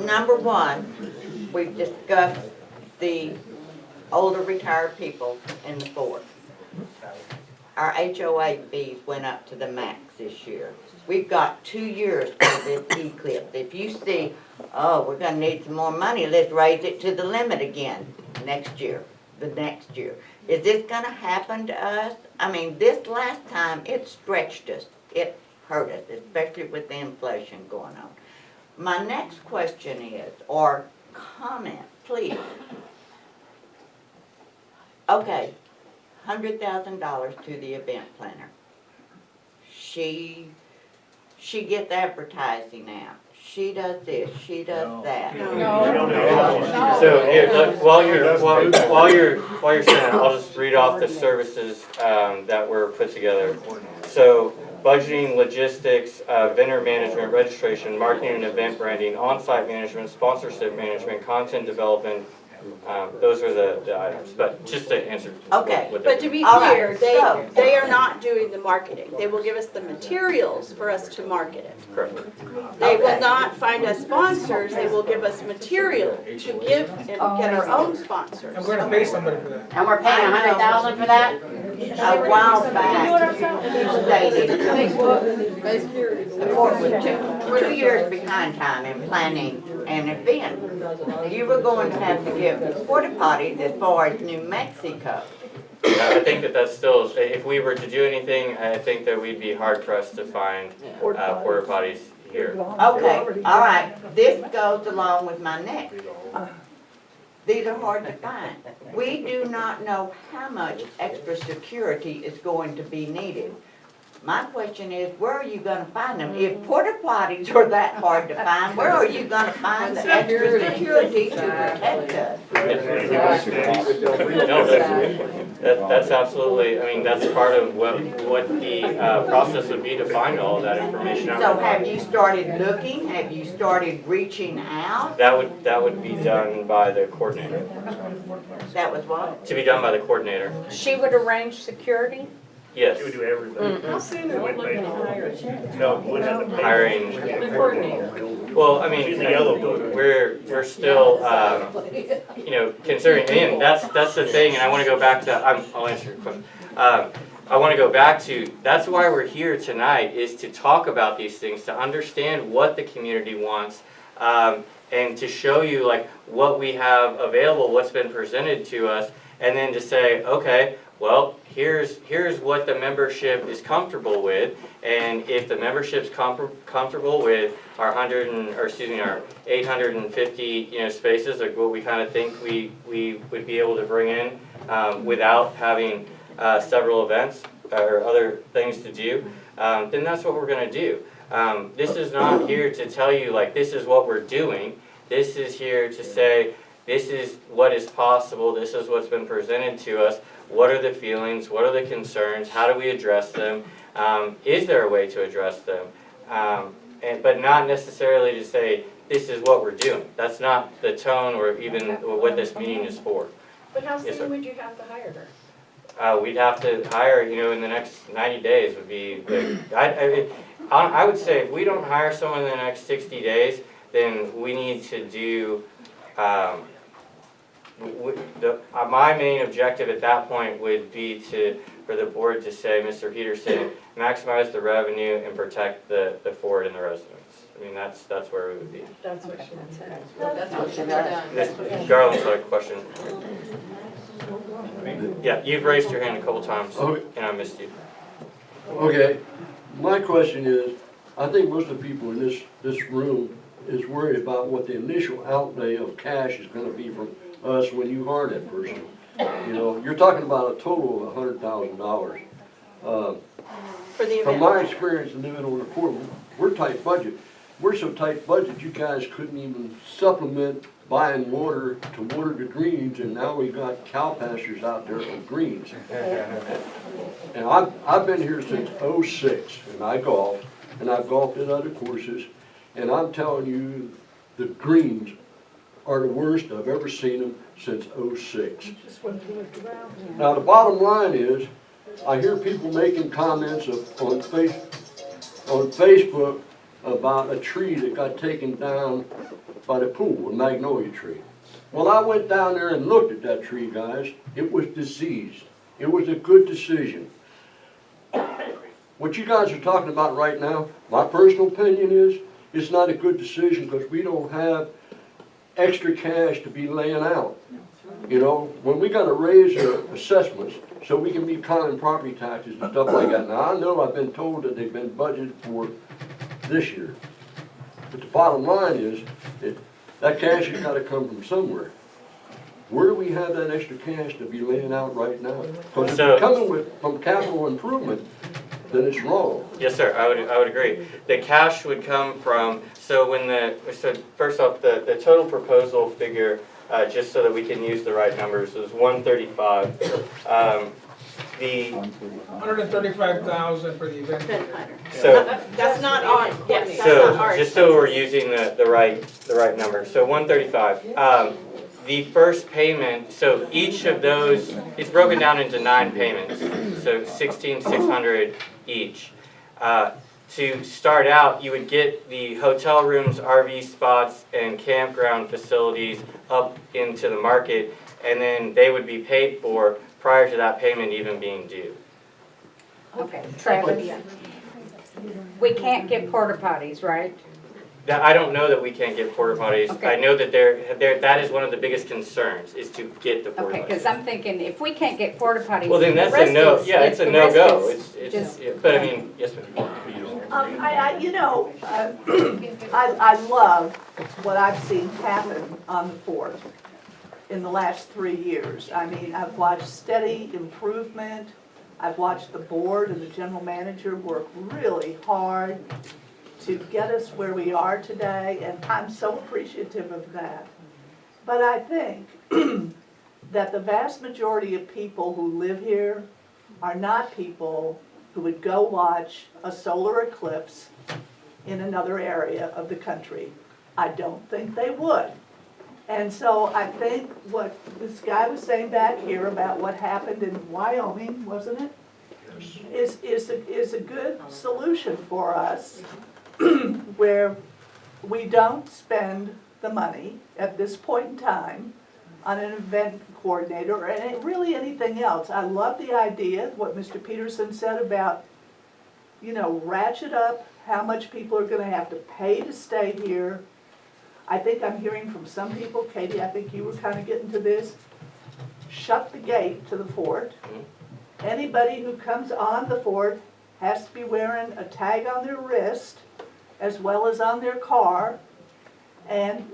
Number one, we've discussed the older retired people in the fort. Our HOA fees went up to the max this year. We've got 2 years for this eclipse. If you see, oh, we're gonna need some more money, let's raise it to the limit again next year, the next year. Is this gonna happen to us? I mean, this last time, it stretched us. It hurt us, especially with the inflation going on. My next question is, or comment, please. Okay, $100,000 to the event planner. She gets advertising out. She does this, she does that. So here, look, while you're saying that, I'll just read off the services that were put together. So budgeting, logistics, vendor management, registration, marketing and event branding, on-site management, sponsorship management, content development. Those are the items, but just to answer. Okay, what But to be All right, clear, so- they are not doing the marketing. They will give us the materials for us to market it. Correct. They will Okay. not find us sponsors, they will give us material to give and get our own sponsors. I'm gonna pay somebody for that. And we're paying $100,000 for that? A while back, he stated the fort was 2 years behind time in planning an event. You were going to have to give porta potties as far as New Mexico. I think that's still, if we were to do anything, I think that we'd be hard pressed to find porta potties here. Okay, all right, this goes along with my next. These are hard to find. We do not know how much extra security is going to be needed. My question is, where are you gonna find them? If porta potties are that hard to find, where are you gonna find the extra security to protect us? No, that's absolutely, I mean, that's part of what the process would be to find all of that information out. So have you started looking? Have you started reaching out? That would be done by the coordinator. That was what? To be done by the coordinator. She would arrange security? Yes. She would do everything. How soon are we looking to hire? No, we have to pay. Hiring. The coordinator. Well, I mean, She's the yellow book. we're still, you know, considering, and that's the thing, and I wanna go back to, I'll answer your question. I wanna go back to, that's why we're here tonight, is to talk about these things, to understand what the community wants, and to show you like what we have available, what's been presented to us, and then to say, okay, well, here's what the membership is comfortable with, and if the membership's comfortable with our our 850, you know, spaces, like what we kind of think we would be able to bring in without having several events or other things to do, then that's what we're going to do. This is not here to tell you like this is what we're doing. This is here to say this is what is possible. This is what's been presented to us. What are the feelings? What are the concerns? How do we address them? Is there a way to address them? But not necessarily to say this is what we're doing. That's not the tone or even what this meeting is for. But how Yes, sir. soon would you have to hire her? We'd have to hire, you know, in the next 90 days would be, I would say if we don't hire someone in the next 60 days, then we need to do, my main objective at that point would be for the board to say, Mr. Peterson, maximize the revenue and protect the fort and the residents. I mean, that's where we would be. That's what she said. That's what she does. This, Garland's got a question. Yeah, you've raised your hand a couple times, and I missed you. Okay, my question is, I think most of the people in this room is worried about what the initial outlay of cash is gonna be from us when you hire that person. You know, you're talking about a total of $100,000. For the From event. my experience in living on the port, we're tight budget. We're so tight budget, you guys couldn't even supplement buying water to water the greens, and now we got cow pastures out there for greens. And I've been here since '06, and I golf, and I've golfed at other courses, and I'm telling you, the greens are the worst I've ever seen them since '06. Now, the bottom line is, I hear people making comments on Facebook about a tree that got taken down by the pool, a magnolia tree. Well, I went down there and looked at that tree, guys. It was diseased. It was a good decision. What you guys are talking about right now, my personal opinion is, it's not a good decision because we don't have extra cash to be laying out. You know, when we got to raise our assessments so we can be counting property taxes and stuff like that. Now, I know I've been told that they've been budgeted for this year. But the bottom line is that cash has got to come from somewhere. Where do we have that extra cash to be laying out right now? Because if it's coming from capital improvement, then it's wrong. Yes, sir. I would agree. The cash would come from, so first off, the total proposal figure, just so that we can use the right numbers, is 135. The 135,000 for the event. So That's not ours, yes, that's so not ours. just so we're using the right number. So 135. The first payment, so each of those, it's broken down into 9 payments, so 16,600 each. To start out, you would get the hotel rooms, RV spots, and campground facilities up into the market, and then they would be paid for prior to that payment even being due. Okay, Travis, we can't get porta potties, right? That, I don't know that we can't get porta potties. Okay. I know that that is one of the biggest concerns, is to get the porta Okay, potties. because I'm thinking, if we can't get porta potties. Well, then the that's a rest no, is- yeah, it's a the rest no-go. is It's, just- yeah, but I mean, yes, ma'am. I love what I've seen happen on the Fourth in the last 3 years. I mean, I've watched steady improvement. I've watched the board and the general manager work really hard to get us where we are today, and I'm so appreciative of that. But I think that the vast majority of people who live here are not people who would go watch a solar eclipse in another area of the country. I don't think they would. And so I think what this guy was saying back here about what happened in Wyoming, wasn't it? Is a good solution for us where we don't spend the money at this point in time on an event coordinator or really anything else. I love the idea, what Mr. Peterson said about, you know, ratchet up how much people are gonna have to pay to stay here. I think I'm hearing from some people, Katie, I think you were kind of getting to this, shut the gate to the fort. Anybody who comes on the fort has to be wearing a tag on their wrist as well as on their car, and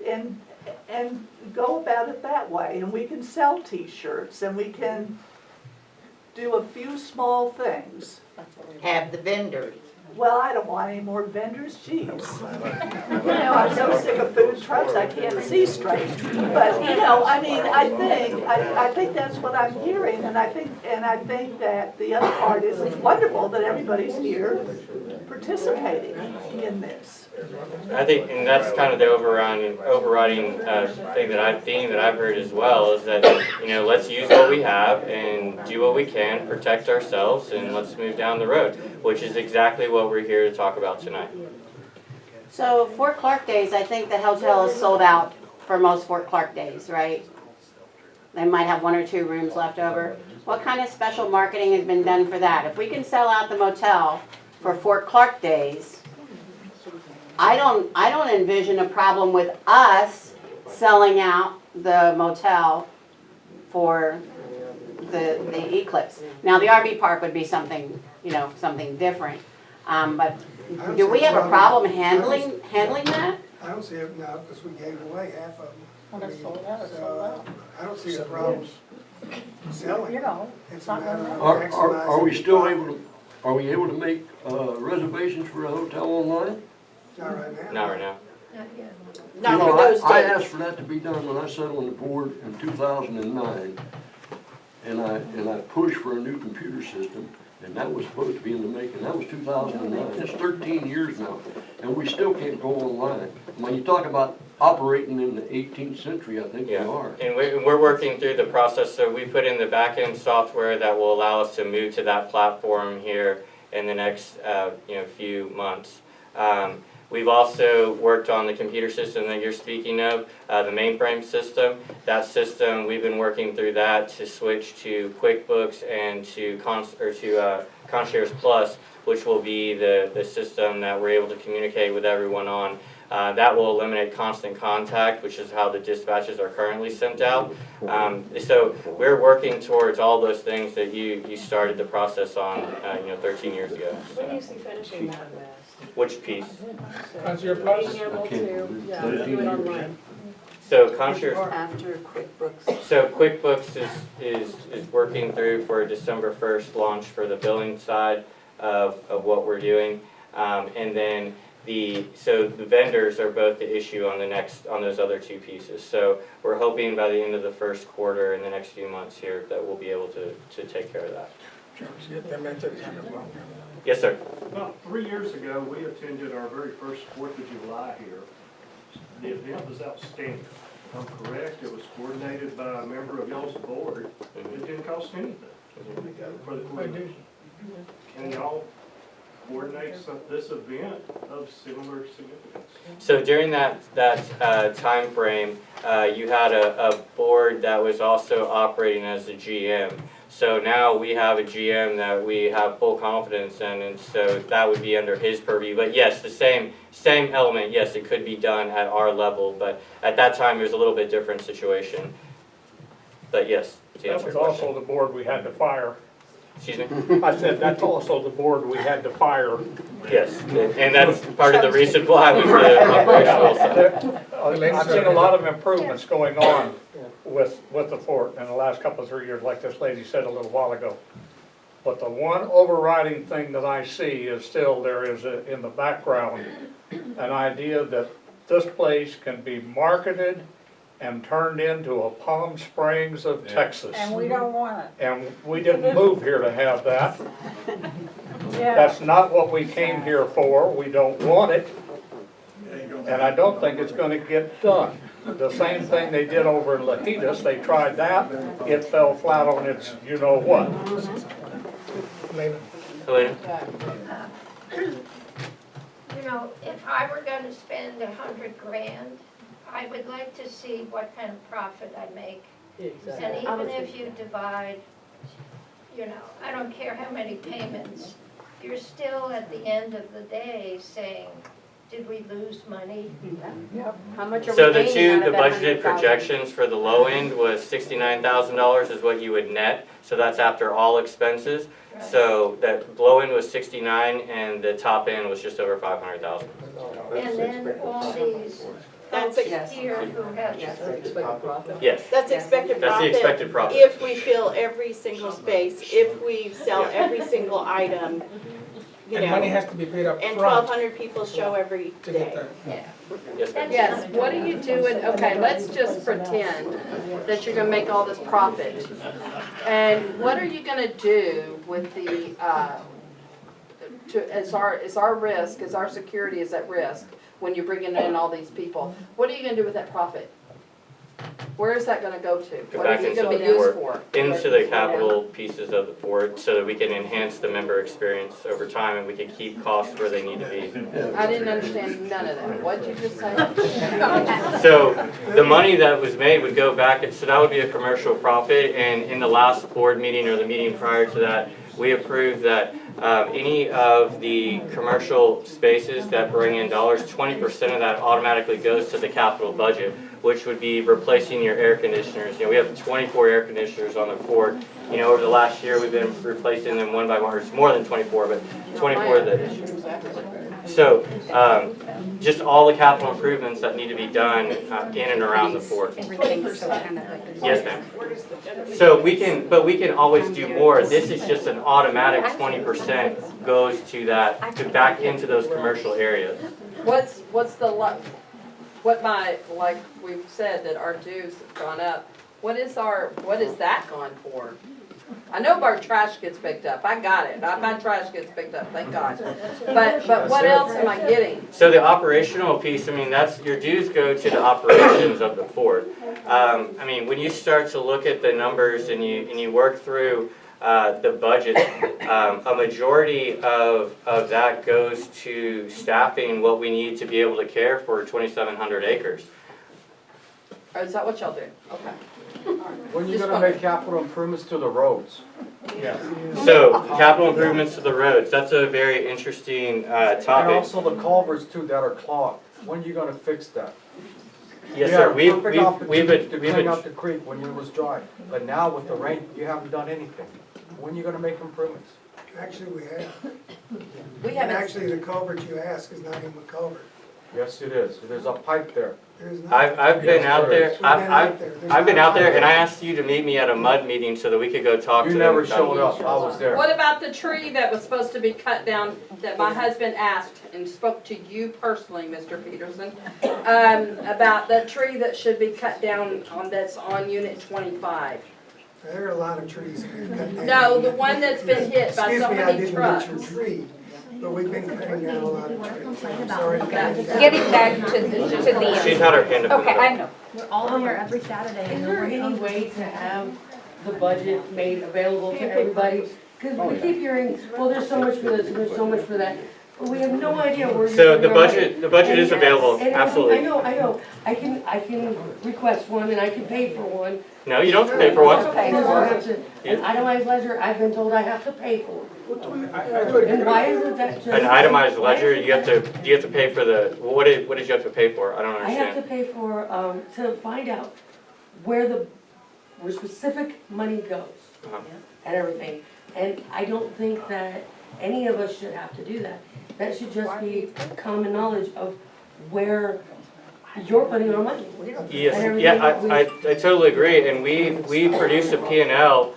go about it that way. And we can sell t-shirts, and we can do a few small things. Have the vendors. Well, I don't want any more vendors, jeez. You know, I'm so sick of food trucks, I can't see straight. But, you know, I mean, I think that's what I'm hearing, and I think that the other part is it's wonderful that everybody's here participating in this. I think, and that's kind of the overriding thing that I've heard as well, is that, you know, let's use what we have and do what we can, protect ourselves, and let's move down the road, which is exactly what we're here to talk about tonight. So Fort Clark days, I think the hotel is sold out for most Fort Clark days, right? They might have 1 or 2 rooms left over. What kind of special marketing has been done for that? If we can sell out the motel for Fort Clark days, I don't envision a problem with us selling out the motel for the Eclipse. Now, the RV park would be something, you know, something different. But do we have a problem handling that? I don't see it now, because we gave away half of them. Well, that's sold out, it's sold So, out. I don't see a problem selling. You know, It's not a matter gonna of matter. Are we maximizing still profit. able to, are we able to make reservations for a hotel online? Not right now. Not right now. Not You know, for those I dates. asked for that to be done when I sat on the board in 2009, and I pushed for a new computer system, and that was supposed to be in the making. That was 2009. It's 13 years now, and we still can't go online. When you talk about operating in the 18th century, I think we Yeah, are. and we're working through the process, so we put in the back-end software that will allow us to move to that platform here in the next few months. We've also worked on the computer system that you're speaking of, the mainframe system. That system, we've been working through that to switch to QuickBooks and to Concierge Plus, which will be the system that we're able to communicate with everyone on. That will eliminate constant contact, which is how the dispatches are currently sent out. So we're working towards all those things that you started the process on 13 years ago. When do you see finishing that? Which piece? Concierge Plus? Being able I can't to, believe yeah, 13 do it years. online. So Concierge, After QuickBooks. so QuickBooks is working through for a December 1st launch for the billing side of what we're doing. And then the vendors are both the issue on those other 2 pieces. So we're hoping by the end of the first quarter in the next few months here that we'll be able to take care of that. Get them into the end of the month. Yes, sir. About 3 years ago, we attended our very first 4th of July here. The event was outstanding. If I'm correct, it was coordinated by a member of y'all's board. It didn't cost anything for the coordination. Can y'all coordinate this event of similar significance? So during that time frame, you had a board that was also operating as the GM. So now we have a GM that we have full confidence in, and so that would be under his purview. But yes, the same element, yes, it could be done at our level, but at that time, it was a little bit different situation. But yes, to That answer was your question. also the board we had to fire. Excuse me? I said, that's also the board we had to fire. Yes, and that's part of the reason why was the operational side. I've seen a lot of improvements going on with the fort in the last couple of 3 years, like this lady said a little while ago. But the one overriding thing that I see is still there is in the background an idea that this place can be marketed and turned into a Palm Springs of Texas. And we don't want it. And we didn't move here to have that. Yeah. That's not what we came here for. We don't want it. And I don't think it's gonna get done. The same thing they did over in Lahitas, they tried that, it fell flat on its you-know-what. Helena? You know, if I were gonna spend $100 grand, I would like to see what kind of profit I make. And even if you divide, you know, I don't care how many payments, you're still at the end of the day saying, did we lose money? Yep. How much are we So the gaining out of that budgeted 100,000? projections for the low end was $69,000 is what you would net, so that's after all expenses. Right. So that low end was 69 and the top end was just over 500,000. And then all these That's folks here who have. Yes. That's expected profit. That's the expected profit. If we fill every single space, if we sell Yeah. every single item, you And money know, has to be paid up and front 1,200 people show every to get day. that. Yes, ma'am. Yes, what are you doing, okay, let's just pretend that you're gonna make all this profit. And what are you gonna do with the, as our risk, as our security is at risk, when you're bringing in all these people, what are you gonna do with that profit? Where is that gonna go to? Go What back is it into gonna the be used fort, for? into the capital pieces of the fort, so that we can enhance the member experience over time and we can keep costs where they need to be. I didn't understand none of that, what'd you just say? So the money that was made would go back, so that would be a commercial profit, and in the last board meeting or the meeting prior to that, we approved that any of the commercial spaces that bring in dollars, 20% of that automatically goes to the capital budget, which would be replacing your air conditioners. You know, we have 24 air conditioners on the fort. You know, over the last year, we've been replacing them one by one, or it's more than 24, but 24 of the. So, just all the capital improvements that need to be done in and around the fort. Everything's so kind of. Yes, ma'am. So we can, but we can always do more. This is just an automatic 20% goes to that, to back into those commercial areas. What's the, like we've said, that our dues have gone up, what is that gone for? I know our trash gets picked up, I got it, my trash gets picked up, thank God. But what else am I getting? So the operational piece, I mean, that's, your dues go to the operations of the fort. I mean, when you start to look at the numbers and you work through the budget, a majority of that goes to staffing what we need to be able to care for 2,700 acres. Or is that what y'all do? Okay. When are you gonna make capital improvements to the roads? Yeah. So, capital improvements to the roads, that's a very interesting And topic. also the culverts too that are clogged. When are you gonna fix that? Yes, You sir, had a we've perfect opportunity to been, clean up the creek when it was dry. But now with the rain, you haven't done anything. When are you gonna make improvements? Actually, we have. We And haven't. actually, the culvert you ask is not even a culvert. Yes, it is. There's a pipe there. There's not. I've been out there, We've been out there. There's I've been not out there a and I pipe. asked you to meet me at a mud meeting so that we could go talk to You them. never showed up. I was there. What about the tree that was supposed to be cut down, that my husband asked and spoke to you personally, Mr. Peterson, about the tree that should be cut down that's on Unit 25? There are a lot of trees that we've cut down. No, the one that's been hit by so many trucks. Excuse me, I didn't mention tree, but we've been cutting down a lot of trees. I'm sorry. Getting back to the. She's had her hand up. Okay, I know. We're all here every Saturday. Is there any way to have the budget made available to everybody? Because we keep hearing, well, there's so much for this, and there's so much for that. but we have no idea where you're. So the putting our budget money. is available, And absolutely. I know, I can request one and I can pay for one. No, you don't have to pay for one. I have to- An itemized ledger, I've been told I have to pay for. And why isn't that just? An itemized ledger, you have to pay for the, what did you have to pay for? I don't I have to understand. pay for, to find out where specific money goes Uh-huh. and everything. And I don't think that any of us should have to do that. That should just be common knowledge of where you're putting our money. Yes, And yeah, everything I totally agree, and we produce a P&L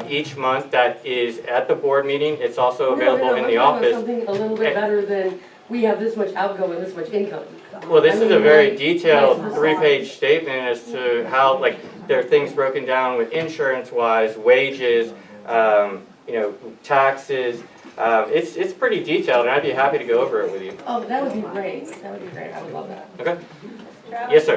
each month that is at the board meeting, it's also available in the office. Something a little bit better than, we have this much outgo and this much income. Well, this I is a mean, very like, detailed like- 3-page statement as to how, like, there are things broken down with insurance-wise, wages, taxes. It's pretty detailed, and I'd be happy to go over it with you. Oh, that would be great, I would love that. Okay? Yes, sir.